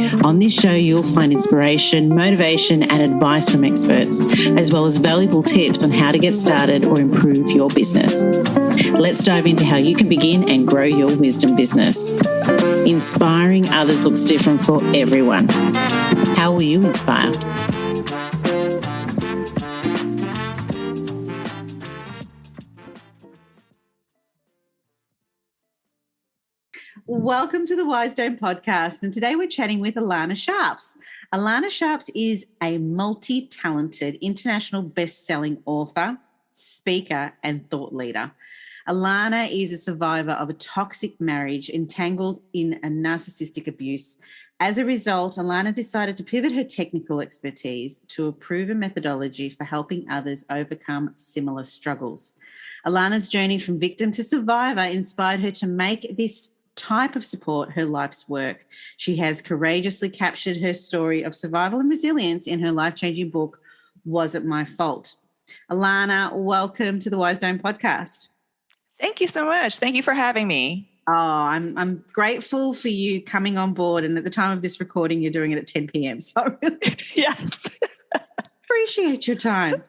On this show, you'll find inspiration, motivation, and advice from experts, as well as valuable tips on how to get started or improve your business. Let's dive into how you can begin and grow your wisdom business. Inspiring others looks different for everyone. How will you inspire? Welcome to the Wisdom Podcast, and today we're chatting with Alana Sharps. Alana Sharps is a multi-talented, international best-selling author, speaker, and thought leader. Alana is a survivor of a toxic marriage entangled in a narcissistic abuse. As a result, Alana decided to pivot her technical expertise to a proven methodology for helping others overcome similar struggles. Alana's journey from victim to survivor inspired her to make this type of support her life's work. She has courageously captured her story of survival and resilience in her life-changing book, Was It My Fault? Alana, welcome to the Wisdom Podcast. Thank you so much. Thank you for having me. Oh, I'm grateful for you coming on board. And at the time of this recording, you're doing it at 10 p.m. So I really Yes. appreciate your time.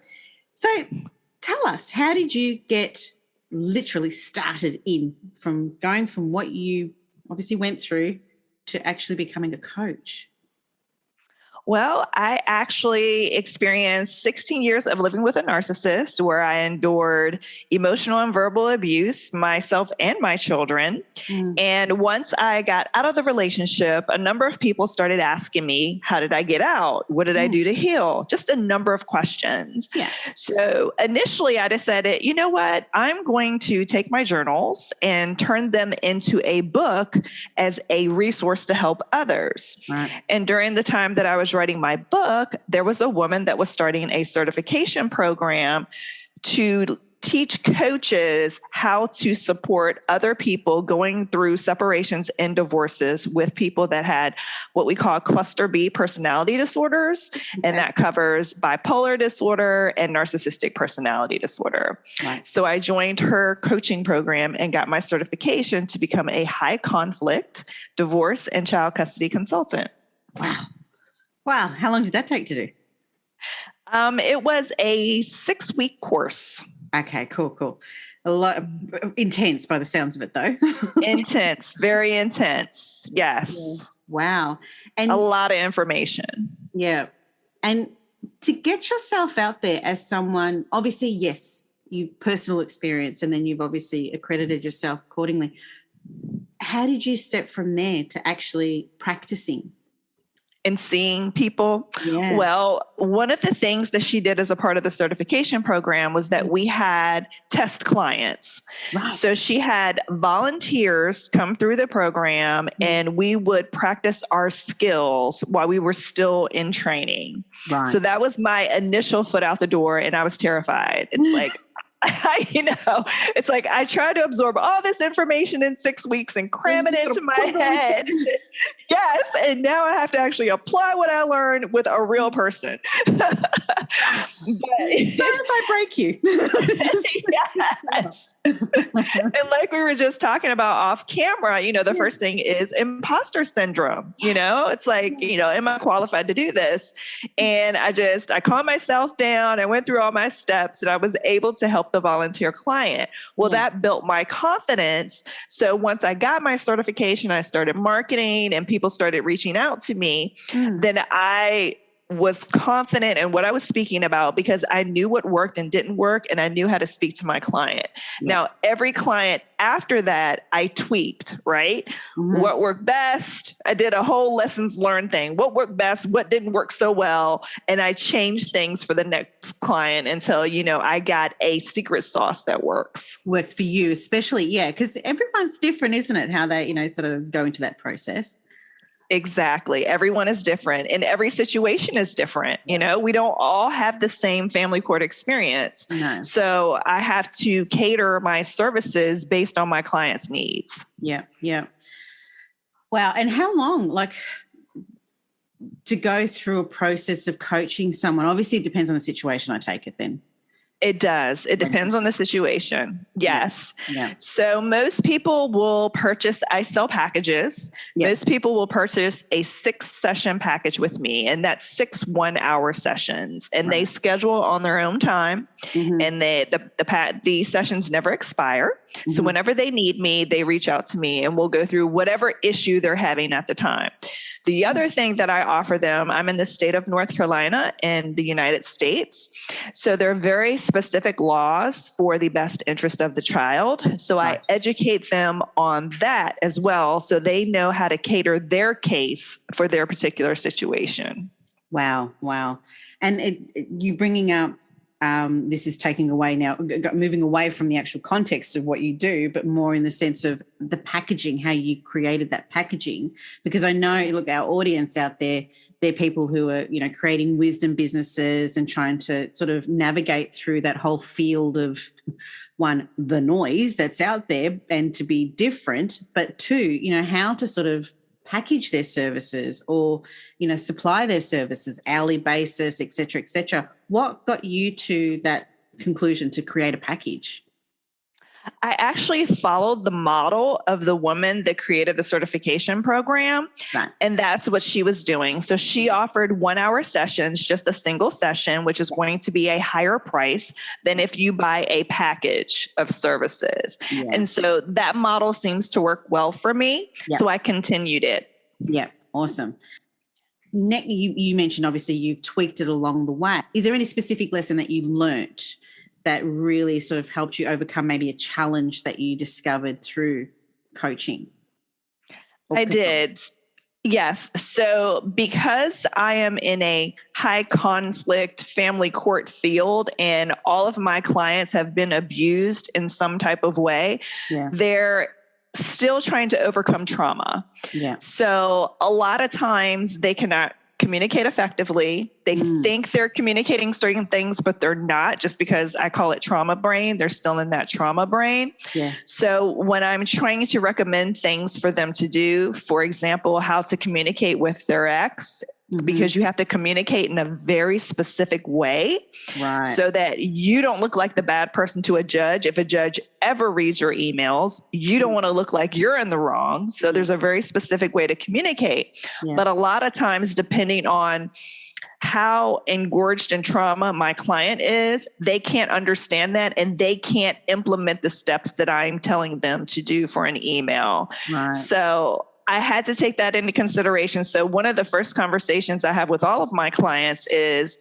So tell us, how did you get literally started in from going from what you obviously went through to actually becoming a coach? Well, I actually experienced 16 years of living with a narcissist where I endured emotional and verbal abuse, myself and my children. And once I got out of the relationship, a number of people started asking me, how did I get out? What did I do to heal? Just a number of questions. Yeah. So initially I decided, you know what? I'm going to take my journals and turn them into a book as a resource to help others. Right. And during the time that I was writing my book, there was a woman that was starting a certification program to teach coaches how to support other people going through separations and divorces with people that had what we call cluster B personality disorders. Okay. And that covers bipolar disorder and narcissistic personality disorder. Right. So I joined her coaching program and got my certification to become a high conflict divorce and child custody consultant. Wow. How long did that take to do? It was a 6-week course. Okay, cool. A lot intense by the sounds of it, though. Intense, very intense. Yes. Yeah. Wow. And a lot of information. Yeah. And to get yourself out there as someone, obviously, yes, you personal experience, and then you've obviously accredited yourself accordingly. How did you step from there to actually practicing? And seeing people. Yeah. Well, one of the things that she did as a part of the certification program was that we had test clients. Right. So she had volunteers come through the program and we would practice our skills while we were still in training. Right. So that was my initial foot out the door, and I was terrified. It's like, it's like I try to absorb all this information in 6 weeks and cram it into my head. Yes. And now I have to actually apply what I learned with a real person. But if I break you. Yes. And like we were just talking about off camera, the first thing is imposter syndrome. It's like, am I qualified to do this? And I calmed myself down. I went through all my steps and I was able to help the volunteer client. Well, that built my confidence. So once I got my certification, I started marketing and people started reaching out to me. Then I was confident in what I was speaking about because I knew what worked and didn't work, and I knew how to speak to my client. Now, every client after that, I tweaked, right? What worked best? I did a whole lessons learned thing. What worked best? What didn't work so well? And I changed things for the next client until, I got a secret sauce that works. Works for you, especially, because everyone's different, isn't it? How they, sort of go into that process. Exactly. Everyone is different and every situation is different. We don't all have the same family court experience. No. So I have to cater my services based on my clients' needs. Yeah. Wow. And how long, to go through a process of coaching someone? Obviously, it depends on the situation, I take it then. It does. It depends on the situation. Yes. Yeah. So most people will purchase, I sell packages. Yeah. Most people will purchase a 6-session package with me, and that's 6 1-hour sessions, and they schedule on their own time, and the sessions never expire. So whenever they need me, they reach out to me and we'll go through whatever issue they're having at the time. The other thing that I offer them, I'm in the state of North Carolina in the United States. So there are very specific laws for the best interest of the child. So I educate them on that as well, so they know how to cater their case for their particular situation. Wow. And you bringing up, this is taking away now, moving away from the actual context of what you do, but more in the sense of the packaging, how you created that packaging. Because I know, look, our audience out there, they're people who are, creating wisdom businesses and trying to sort of navigate through that whole field of, one, the noise that's out there and to be different, but two, how to sort of package their services or, supply their services, hourly basis, et cetera, et cetera. What got you to that conclusion to create a package? I actually followed the model of the woman that created the certification program. Right. And that's what she was doing. So she offered 1-hour sessions, just a single session, which is going to be a higher price than if you buy a package of services. Yeah. And so that model seems to work well for me. Yeah. So I continued it. Yeah. Awesome. Nick, you mentioned obviously you've tweaked it along the way. Is there any specific lesson that you learnt that really sort of helped you overcome maybe a challenge that you discovered through coaching? I did. Yes. So because I am in a high conflict family court field and all of my clients have been abused in some type of way, they're still trying to overcome trauma. Yeah. So a lot of times they cannot communicate effectively. They think they're communicating certain things, but they're not, just because I call it trauma brain. They're still in that trauma brain. Yeah. So when I'm trying to recommend things for them to do, for example, how to communicate with their ex, because you have to communicate in a very specific way, right, so that you don't look like the bad person to a judge. If a judge ever reads your emails, you don't want to look like you're in the wrong. So there's a very specific way to communicate. Yeah. But a lot of times, depending on how engorged in trauma my client is, they can't understand that and they can't implement the steps that I'm telling them to do for an email. Right. So I had to take that into consideration. So one of the first conversations I have with all of my clients is,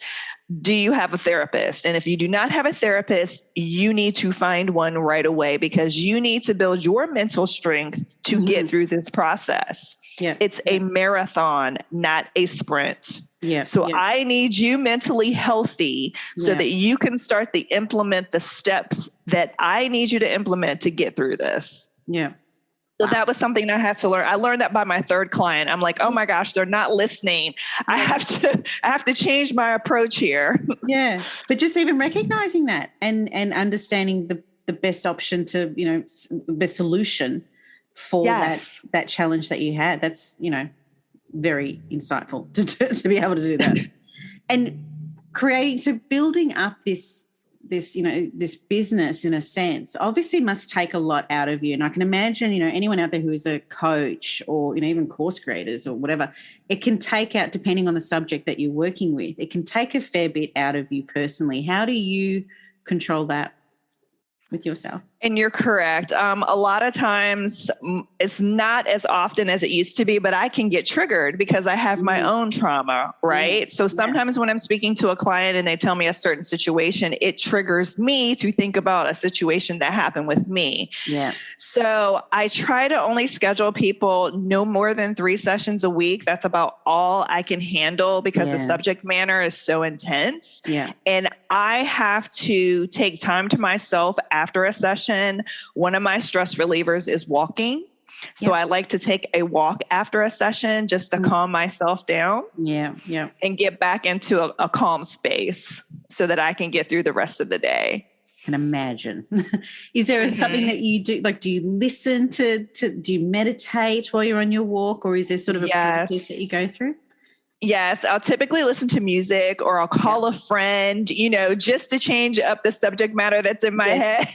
do you have a therapist? And if you do not have a therapist, you need to find one right away, because you need to build your mental strength to get through this process. Yeah. It's a marathon, not a sprint. Yeah. So I need you mentally healthy so that you can start to implement the steps that I need you to implement to get through this. Yeah. So that was something I had to learn. I learned that by my third client. I'm like, oh my gosh, they're not listening. I have to change my approach here. Yeah. But just even recognizing that and understanding the best option to, the solution for that challenge that you had. That's, very insightful to be able to do that. And building up this business, in a sense, obviously must take a lot out of you. And I can imagine, anyone out there who is a coach or, even course creators or whatever, it can take out, depending on the subject that you're working with, it can take a fair bit out of you personally. How do you control that with yourself? And you're correct. A lot of times it's not as often as it used to be, but I can get triggered because I have my own trauma, right? So sometimes when I'm speaking to a client and they tell me a certain situation, it triggers me to think about a situation that happened with me. Yeah. So I try to only schedule people no more than 3 sessions a week. That's about all I can handle because the subject matter is so intense. Yeah. And I have to take time to myself after a session. One of my stress relievers is walking. So I like to take a walk after a session just to calm myself down. Yeah. Yeah. And get back into a calm space so that I can get through the rest of the day. Can imagine. Is there something that you do? Like, do you listen to do you meditate while you're on your walk, or is there sort of a process that you go through? Yes, I'll typically listen to music or I'll call a friend, just to change up the subject matter that's in my head.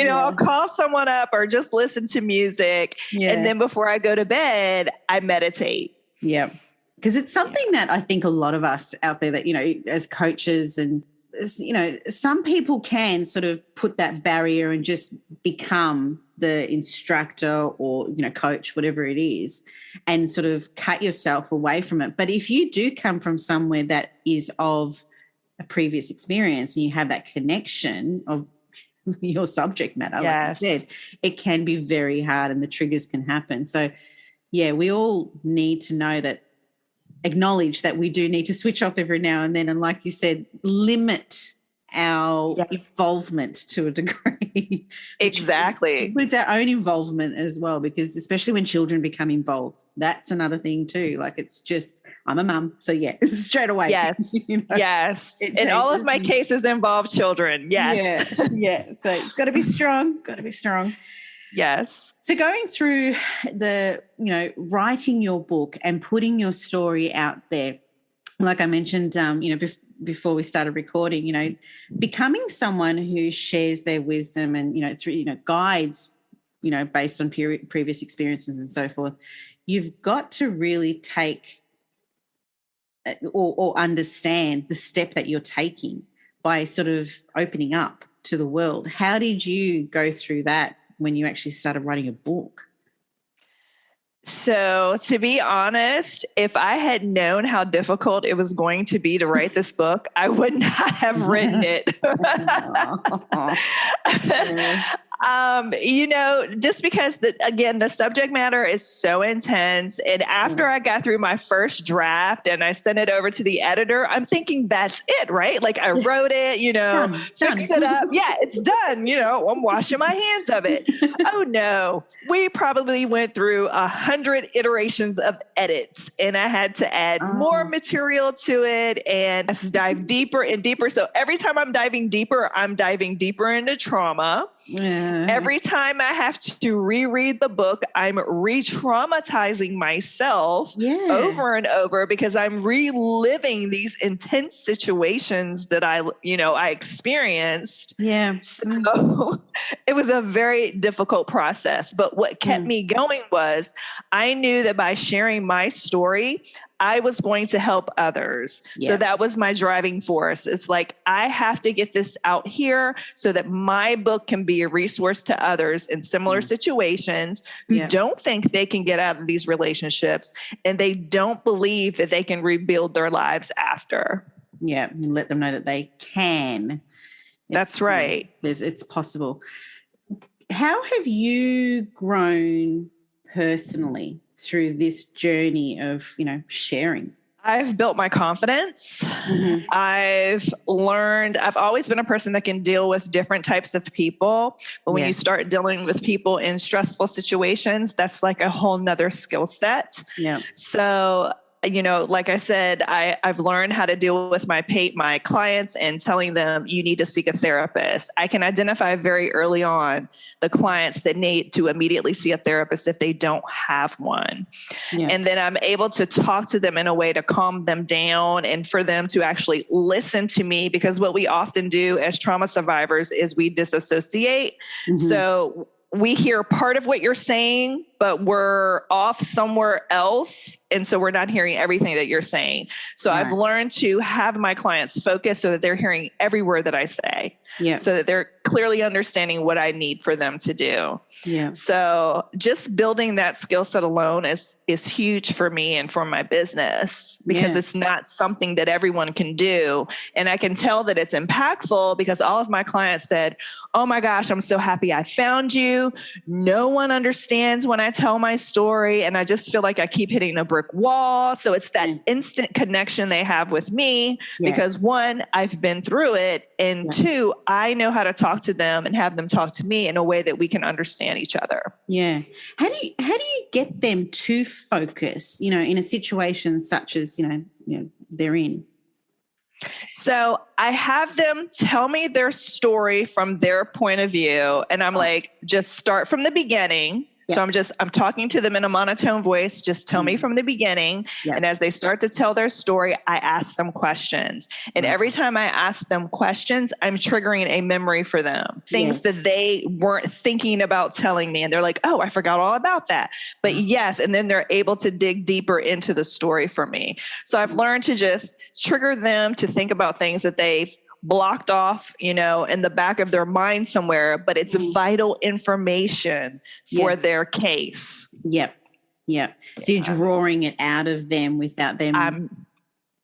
I'll call someone up or just listen to music. Yeah. And then before I go to bed, I meditate. Yeah. Because it's something that I think a lot of us out there that, as coaches and, some people can sort of put that barrier and just become the instructor or, coach, whatever it is, and sort of cut yourself away from it. But if you do come from somewhere that is of a previous experience and you have that connection of your subject matter, like you said, it can be very hard and the triggers can happen. So, yeah, we all need to know that, acknowledge that we do need to switch off every now and then. And like you said, limit our involvement to a degree. Exactly. Includes our own involvement as well, because especially when children become involved, that's another thing too. Like it's just, I'm a mum. So straight away. Yes. Yes. And all of my cases involve children. Yes. Yeah. So got to be strong. Yes. So going through the, writing your book and putting your story out there, like I mentioned, before we started recording, becoming someone who shares their wisdom and, through, guides, based on previous experiences and so forth, you've got to really take or understand the step that you're taking by sort of opening up to the world. How did you go through that when you actually started writing a book? So to be honest, if I had known how difficult it was going to be to write this book, I would not have written it. Just because the subject matter is so intense. And after I got through my first draft and I sent it over to the editor, I'm thinking that's it, right? Like I wrote it, fixed it up. Yeah, it's done. I'm washing my hands of it. Oh no, we probably went through 100 iterations of edits and I had to add more material to it and dive deeper and deeper. So every time I'm diving deeper into trauma. Yeah. Every time I have to reread the book, I'm re-traumatizing myself over and over because I'm reliving these intense situations that I experienced. Yeah. So it was a very difficult process. But what kept me going was I knew that by sharing my story, I was going to help others. Yeah. So that was my driving force. It's like, I have to get this out here so that my book can be a resource to others in similar situations who don't think they can get out of these relationships and they don't believe that they can rebuild their lives after. Yeah. Let them know that they can. That's right. It's possible. How have you grown personally through this journey of, sharing? I've built my confidence. Mm-hmm. I've always been a person that can deal with different types of people. But when you start dealing with people in stressful situations, that's like a whole nother skill set. Yeah. So, like I said, I've learned how to deal with my clients and telling them you need to seek a therapist. I can identify very early on the clients that need to immediately see a therapist if they don't have one. Yeah. And then I'm able to talk to them in a way to calm them down and for them to actually listen to me, because what we often do as trauma survivors is we disassociate. Mm-hmm. So we hear part of what you're saying, but we're off somewhere else. And so we're not hearing everything that you're saying. So I've learned to have my clients focus so that they're hearing every word that I say. Yeah. So that they're clearly understanding what I need for them to do. Yeah. So just building that skill set alone is huge for me and for my business, because it's not something that everyone can do. And I can tell that it's impactful because all of my clients said, "Oh my gosh, I'm so happy I found you. No one understands when I tell my story. And I just feel like I keep hitting a brick wall." So it's that instant connection they have with me because one, I've been through it. And two, I know how to talk to them and have them talk to me in a way that we can understand each other. Yeah. How do you get them to focus, in a situation such as, they're in? So I have them tell me their story from their point of view. And I'm like, just start from the beginning. So I'm talking to them in a monotone voice. Just tell me from the beginning. And as they start to tell their story, I ask them questions. And every time I ask them questions, I'm triggering a memory for them, things that they weren't thinking about telling me. And they're like, oh, I forgot all about that. But yes. And then they're able to dig deeper into the story for me. So I've learned to just trigger them to think about things that they've blocked off, in the back of their mind somewhere, but it's vital information for their case. Yep. So you're drawing it out of them without them.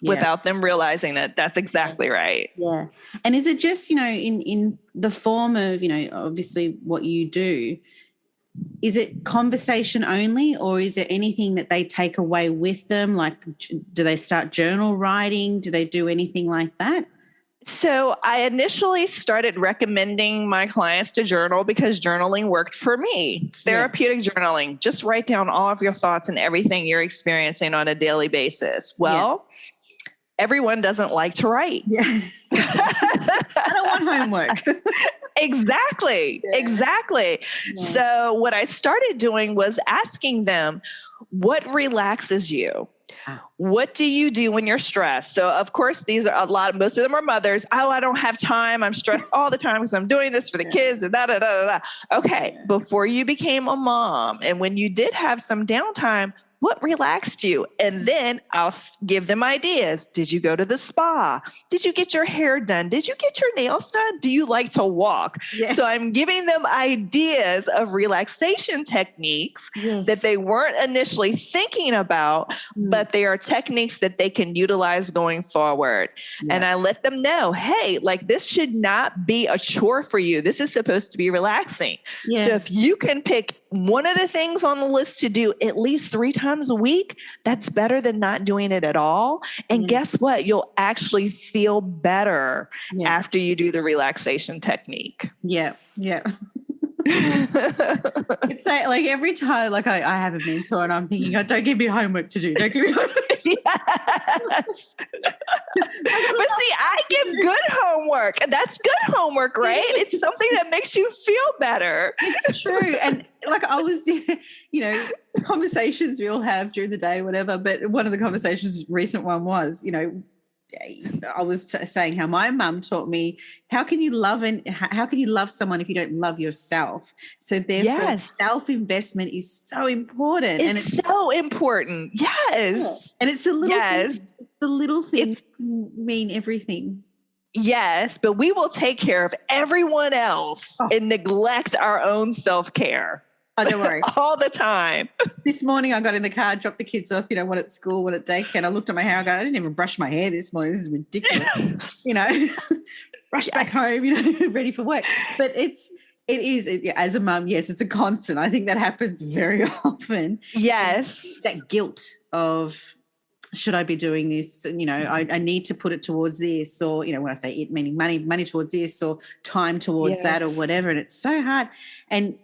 Without them realizing that. That's exactly right. Yeah. And is it just, in the form of, obviously what you do, is it conversation only, or is there anything that they take away with them? Like, do they start journal writing? Do they do anything like that? So I initially started recommending my clients to journal because journaling worked for me. Therapeutic journaling, just write down all of your thoughts and everything you're experiencing on a daily basis. Well, everyone doesn't like to write. I don't want homework. Exactly. So what I started doing was asking them, what relaxes you? What do you do when you're stressed? So of course, most of them are mothers. Oh, I don't have time. I'm stressed all the time because I'm doing this for the kids and da, da, da, da, da. Okay. Before you became a mom and when you did have some downtime, what relaxed you? And then I'll give them ideas. Did you go to the spa? Did you get your hair done? Did you get your nails done? Do you like to walk? So I'm giving them ideas of relaxation techniques that they weren't initially thinking about, but they are techniques that they can utilize going forward. And I let them know, hey, like this should not be a chore for you. This is supposed to be relaxing. So if you can pick one of the things on the list to do at least 3 times a week, that's better than not doing it at all. And guess what? You'll actually feel better after you do the relaxation technique. It's like every time, like I have a mentor and I'm thinking, oh, don't give me homework to do. Don't give me homework to do. Yes. But see, I give good homework, and that's good homework, right? It's something that makes you feel better. It's true. And like I was, conversations we all have during the day, whatever. But one of the conversations, recent one was, I was saying how my mum taught me, how can you love someone if you don't love yourself? So therefore self-investment is so important. It's so important. Yes. And it's the little things. It's the little things can mean everything. Yes, but we will take care of everyone else and neglect our own self-care. Oh, don't worry. All the time. This morning I got in the car, dropped the kids off, one at school, one at daycare, and I looked at my hair, I didn't even brush my hair this morning. This is ridiculous. Rush back home, ready for work. But it is, as a mum, yes, it's a constant. I think that happens very often. Yes. That guilt of, should I be doing this? I need to put it towards this, or, when I say it, meaning money towards this, or time towards that, or whatever. And it's so hard. And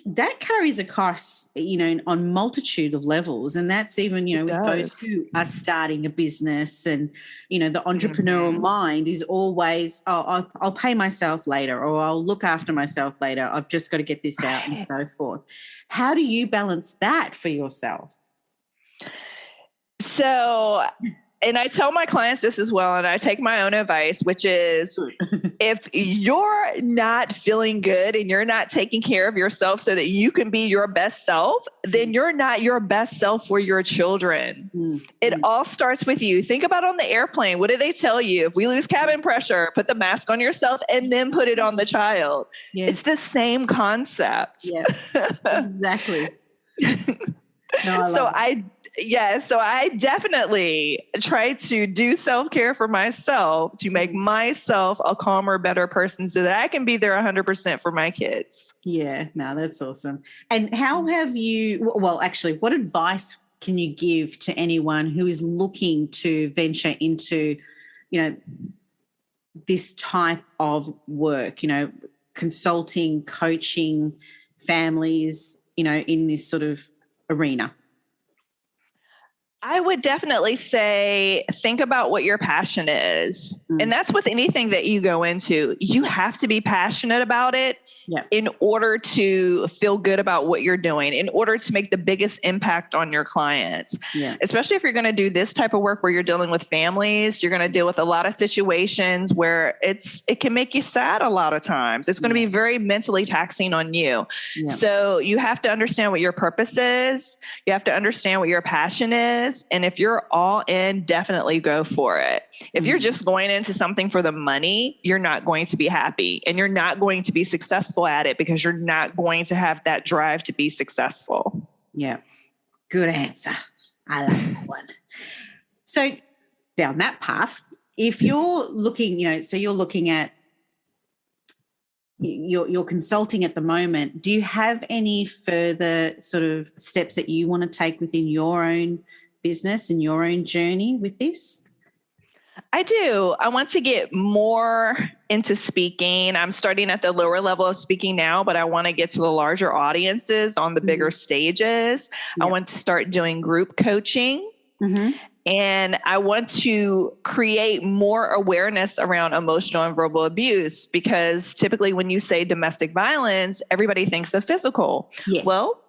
that carries across, on multitude of levels. And that's even, with those who are starting a business, and, the entrepreneurial mind is always, I'll pay myself later, or I'll look after myself later. I've just got to get this out and so forth. How do you balance that for yourself? So, and I tell my clients this as well, and I take my own advice, which is if you're not feeling good and you're not taking care of yourself so that you can be your best self, then you're not your best self for your children. It all starts with you. Think about on the airplane. What do they tell you? If we lose cabin pressure, put the mask on yourself and then put it on the child. It's the same concept. Yeah, exactly. So I definitely try to do self-care for myself to make myself a calmer, better person so that I can be there 100% for my kids. Yeah, no, that's awesome. And how have you, what advice can you give to anyone who is looking to venture into, this type of work, consulting, coaching families, in this sort of arena? I would definitely say, think about what your passion is. And that's with anything that you go into. You have to be passionate about it in order to feel good about what you're doing, in order to make the biggest impact on your clients. Especially if you're going to do this type of work where you're dealing with families, you're going to deal with a lot of situations where it can make you sad a lot of times. It's going to be very mentally taxing on you. So you have to understand what your purpose is. You have to understand what your passion is. And if you're all in, definitely go for it. If you're just going into something for the money, you're not going to be happy and you're not going to be successful at it because you're not going to have that drive to be successful. Yeah. Good answer. I like that one. So down that path, if you're looking, so you're looking at, you're consulting at the moment, do you have any further sort of steps that you want to take within your own business and your own journey with this? I do. I want to get more into speaking. I'm starting at the lower level of speaking now, but I want to get to the larger audiences on the bigger stages. I want to start doing group coaching. And I want to create more awareness around emotional and verbal abuse, because typically when you say domestic violence, everybody thinks of physical. Well,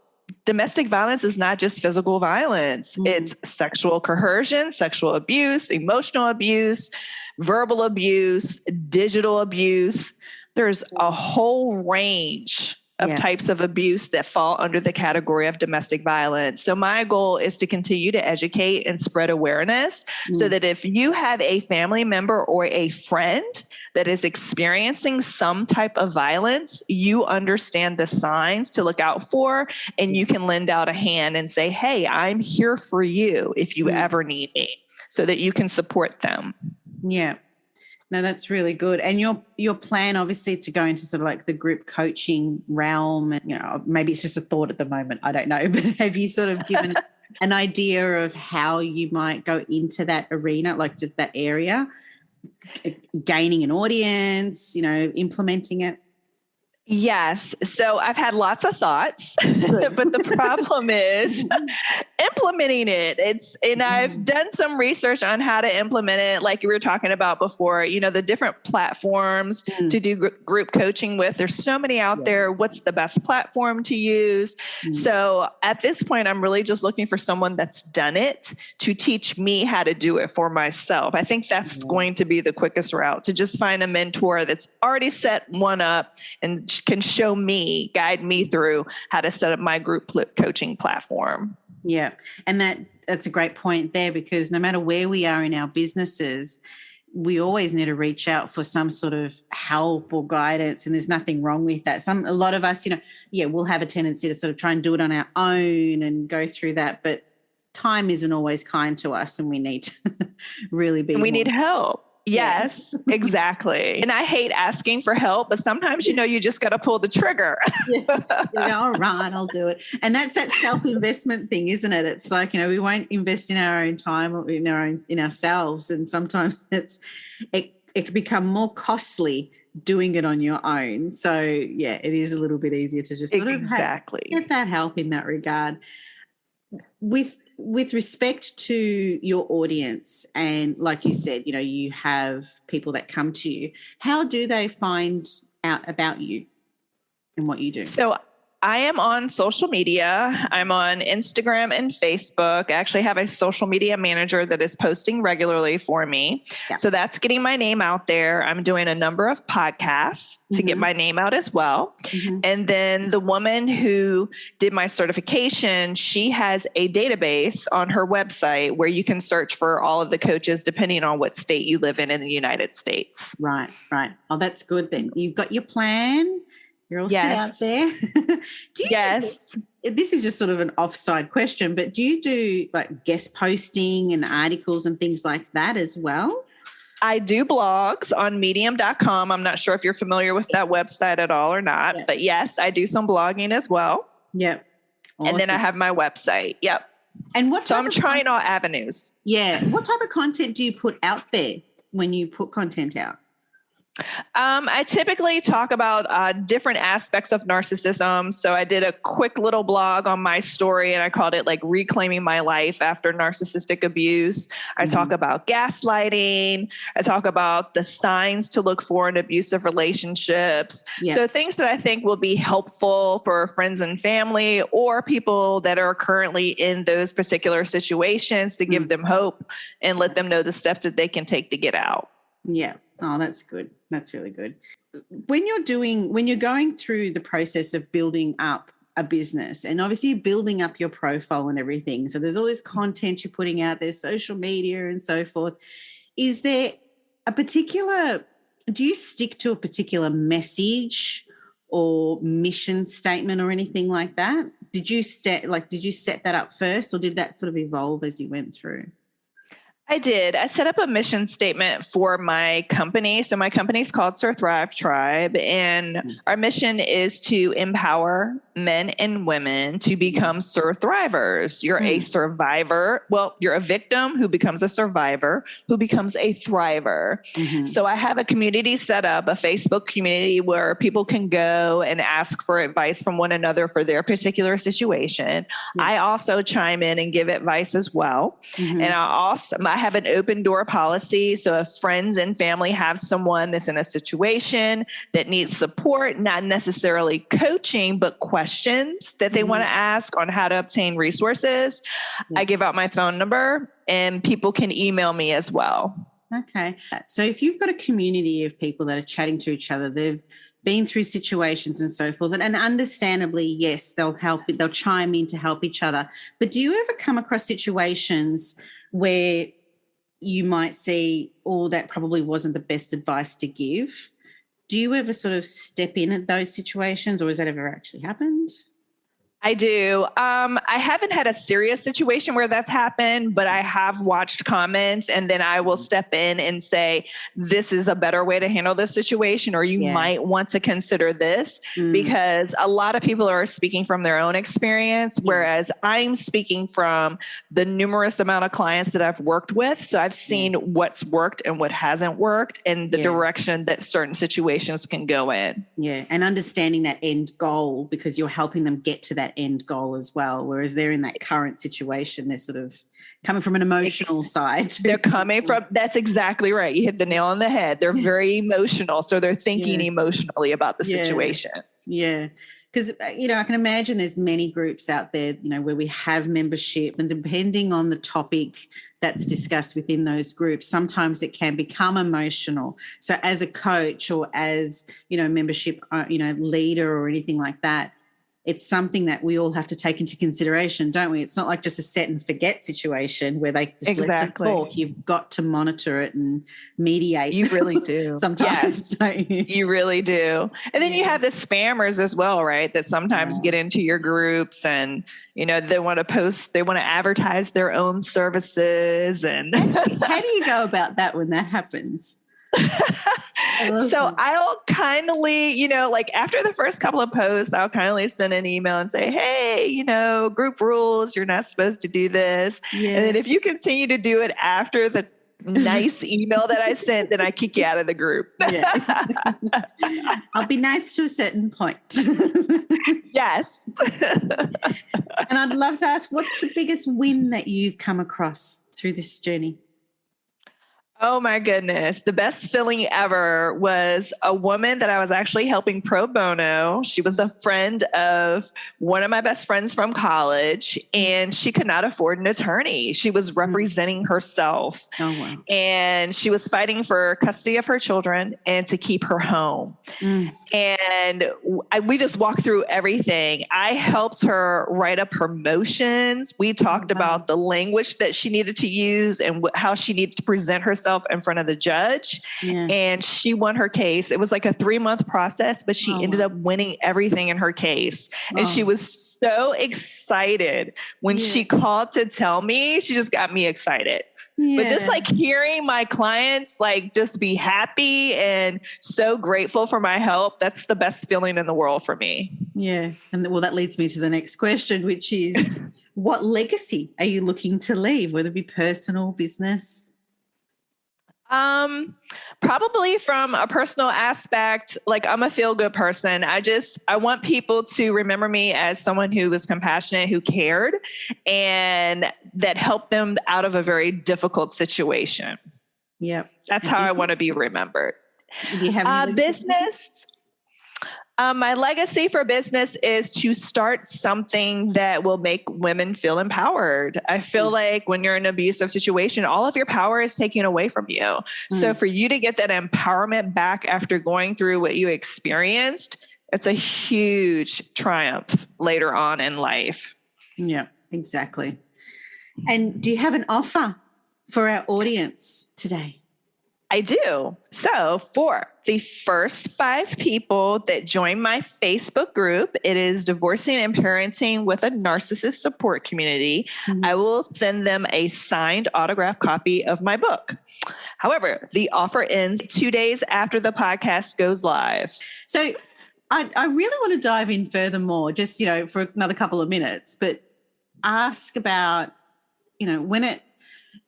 domestic violence is not just physical violence. It's sexual coercion, sexual abuse, emotional abuse, verbal abuse, digital abuse. There's a whole range of types of abuse that fall under the category of domestic violence. So my goal is to continue to educate and spread awareness so that if you have a family member or a friend that is experiencing some type of violence, you understand the signs to look out for, and you can lend out a hand and say, hey, I'm here for you if you ever need me, so that you can support them. Yeah. No, that's really good. And your plan, obviously, to go into sort of like the group coaching realm, and, maybe it's just a thought at the moment, I don't know, but have you sort of given an idea of how you might go into that arena, like just that area, gaining an audience, implementing it? Yes. So I've had lots of thoughts, but the problem is implementing it. And I've done some research on how to implement it. Like you were talking about before, the different platforms to do group coaching with. There's so many out there. What's the best platform to use? So at this point, I'm really just looking for someone that's done it to teach me how to do it for myself. I think that's going to be the quickest route, to just find a mentor that's already set one up and can show me, guide me through how to set up my group coaching platform. Yeah. And that's a great point there, because no matter where we are in our businesses, we always need to reach out for some sort of help or guidance, and there's nothing wrong with that. A lot of us, we'll have a tendency to sort of try and do it on our own and go through that, but time isn't always kind to us, and we need to really be. We need help. Yes, exactly. And I hate asking for help, but sometimes, you just got to pull the trigger. All right, I'll do it. And that's that self-investment thing, isn't it? It's like, we won't invest in our own time or in ourselves. And sometimes it can become more costly doing it on your own. So it is a little bit easier to just sort of get that help in that regard. With respect to your audience, and like you said, you have people that come to you, how do they find out about you and what you do? So I am on social media. I'm on Instagram and Facebook. I actually have a social media manager that is posting regularly for me. Yeah. So that's getting my name out there. I'm doing a number of podcasts to get my name out as well. And then the woman who did my certification, she has a database on her website where you can search for all of the coaches depending on what state you live in the United States. Right. Oh, that's good then. You've got your plan. You're all set out there. This is just sort of an offside question, but do you do like guest posting and articles and things like that as well? I do blogs on medium.com. I'm not sure if you're familiar with that website at all or not, but yes, I do some blogging as well. Yep. Awesome. And then I have my website. Yep. And I'm trying all avenues. Yeah. What type of content do you put out there when you put content out? I typically talk about different aspects of narcissism. So I did a quick little blog on my story and I called it like Reclaiming My Life After Narcissistic Abuse. I talk about gaslighting. I talk about the signs to look for in abusive relationships. Yes. So things that I think will be helpful for friends and family or people that are currently in those particular situations to give them hope and let them know the steps that they can take to get out. Yeah. Oh, that's good. That's really good. When you're going through the process of building up a business and obviously building up your profile and everything, so there's all this content you're putting out there, social media and so forth, is there do you stick to a particular message or mission statement or anything like that? Did you set that up first or did that sort of evolve as you went through? I did. I set up a mission statement for my company. So my company is called Sir Thrive Tribe, and our mission is to empower men and women to become Sir Thrivers. You're a survivor. Well, you're a victim who becomes a survivor, who becomes a thriver. Mm-hmm. So I have a community set up, a Facebook community where people can go and ask for advice from one another for their particular situation. I also chime in and give advice as well. Mm-hmm. And I have an open door policy. So if friends and family have someone that's in a situation that needs support, not necessarily coaching, but questions that they want to ask on how to obtain resources, I give out my phone number and people can email me as well. Okay. So if you've got a community of people that are chatting to each other, they've been through situations and so forth, and understandably, yes, they'll chime in to help each other. But do you ever come across situations where you might see, oh, that probably wasn't the best advice to give? Do you ever sort of step in at those situations, or has that ever actually happened? I do. I haven't had a serious situation where that's happened, but I have watched comments and then I will step in and say, this is a better way to handle this situation, or you might want to consider this, because a lot of people are speaking from their own experience, whereas I'm speaking from the numerous amount of clients that I've worked with. So I've seen what's worked and what hasn't worked and the direction that certain situations can go in. Yeah. And understanding that end goal, because you're helping them get to that end goal as well, whereas they're in that current situation, they're sort of coming from an emotional side. They're coming from, that's exactly right. You hit the nail on the head. They're very emotional. So they're thinking emotionally about the situation. Yeah. Because, I can imagine there's many groups out there, where we have membership, and depending on the topic that's discussed within those groups, sometimes it can become emotional. So as a coach or as, membership, leader or anything like that, it's something that we all have to take into consideration, don't we? It's not like just a set and forget situation where they just let them talk. You've got to monitor it and mediate. You really do. Sometimes. Yes, you really do. And then you have the spammers as well, right? That sometimes get into your groups and, they want to post, they want to advertise their own services. And how do you go about that when that happens? So I'll kindly, after the first couple of posts, I'll kindly send an email and say, hey, group rules, you're not supposed to do this. Yeah. And then if you continue to do it after the nice email that I sent, then I kick you out of the group. I'll be nice to a certain point. Yes. And I'd love to ask, what's the biggest win that you've come across through this journey? Oh my goodness. The best feeling ever was a woman that I was actually helping pro bono. She was a friend of one of my best friends from college, and she could not afford an attorney. She was representing herself. Oh, wow. And she was fighting for custody of her children and to keep her home. And we just walked through everything. I helped her write up her motions. We talked about the language that she needed to use and how she needed to present herself in front of the judge. And she won her case. It was like a 3-month process, but she ended up winning everything in her case. And she was so excited when she called to tell me. She just got me excited. But just like hearing my clients just be happy and so grateful for my help, that's the best feeling in the world for me. Yeah. And that leads me to the next question, which is what legacy are you looking to leave, whether it be personal, business? Probably from a personal aspect, like I'm a feel-good person. I want people to remember me as someone who was compassionate, who cared, and that helped them out of a very difficult situation. Yep. That's how I want to be remembered. Do you have any business? My legacy for business is to start something that will make women feel empowered. I feel like when you're in an abusive situation, all of your power is taken away from you. So for you to get that empowerment back after going through what you experienced, it's a huge triumph later on in life. Yeah, exactly. And do you have an offer for our audience today? I do. So for the first 5 people that join my Facebook group, it is Divorcing and Parenting with a Narcissist Support Community. I will send them a signed autographed copy of my book. However, the offer ends 2 days after the podcast goes live. So I really want to dive in furthermore, just, for another couple of minutes, but ask about,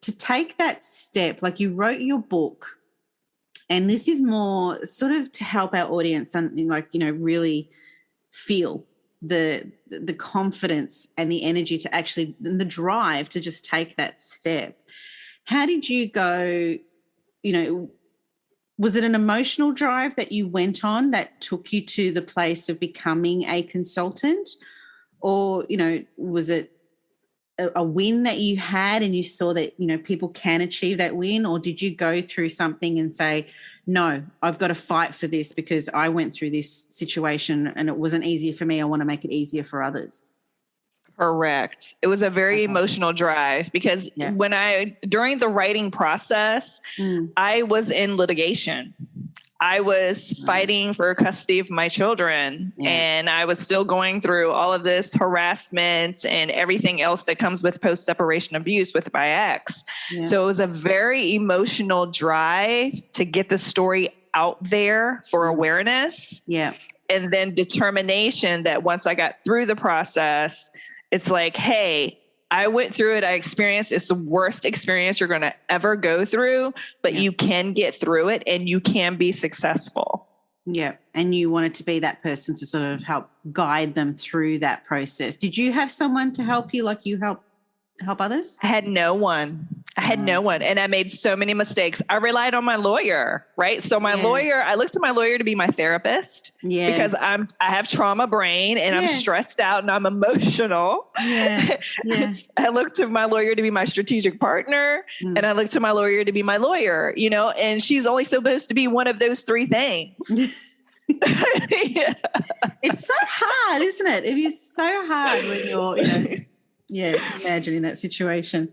to take that step, like you wrote your book, and this is more sort of to help our audience and really feel the confidence and the energy to actually, and the drive to just take that step. How did you go, was it an emotional drive that you went on that took you to the place of becoming a consultant? Or, was it a win that you had and you saw that, people can achieve that win? Or did you go through something and say, no, I've got to fight for this because I went through this situation and it wasn't easy for me. I want to make it easier for others? Correct. It was a very emotional drive because during the writing process, I was in litigation. I was fighting for custody of my children, and I was still going through all of this harassment and everything else that comes with post-separation abuse with my ex. So it was a very emotional drive to get the story out there for awareness. And then determination that once I got through the process, it's like, hey, I went through it. I experienced it's the worst experience you're going to ever go through, but you can get through it and you can be successful. Yeah. And you wanted to be that person to sort of help guide them through that process. Did you have someone to help you like you help others? I had no one. And I made so many mistakes. I relied on my lawyer, right? So my lawyer, I looked to my lawyer to be my therapist because I have trauma brain and I'm stressed out and I'm emotional. I looked to my lawyer to be my strategic partner and I looked to my lawyer to be my lawyer, and she's only supposed to be one of those 3 things. It's so hard, isn't it? It is so hard when you're, imagining that situation.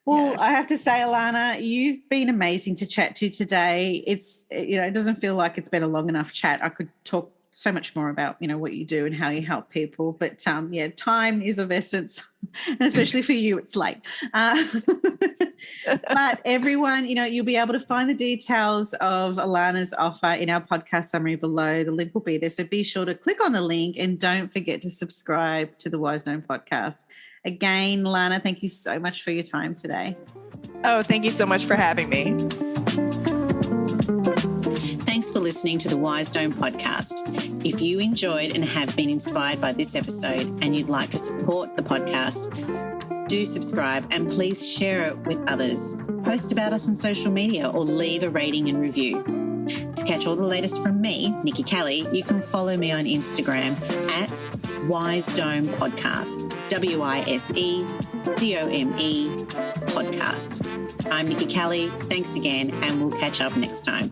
Well, I have to say, Alana, you've been amazing to chat to today. It's, it doesn't feel like it's been a long enough chat. I could talk so much more about, what you do and how you help people. But, time is of essence, and especially for you, it's late. But everyone, you'll be able to find the details of Alana's offer in our podcast summary below. The link will be there. So be sure to click on the link and don't forget to subscribe to the Wise Gnome podcast. Again, Alana, thank you so much for your time today. Oh, thank you so much for having me. Thanks for listening to the Wise Gnome podcast. If you enjoyed and have been inspired by this episode and you'd like to support the podcast, do subscribe and please share it with others. Post about us on social media or leave a rating and review. To catch all the latest from me, Nikki Kelly, you can follow me on Instagram at Wise Dome Podcast, WISEDOME podcast. I'm Nikki Kelly. Thanks again, and we'll catch up next time.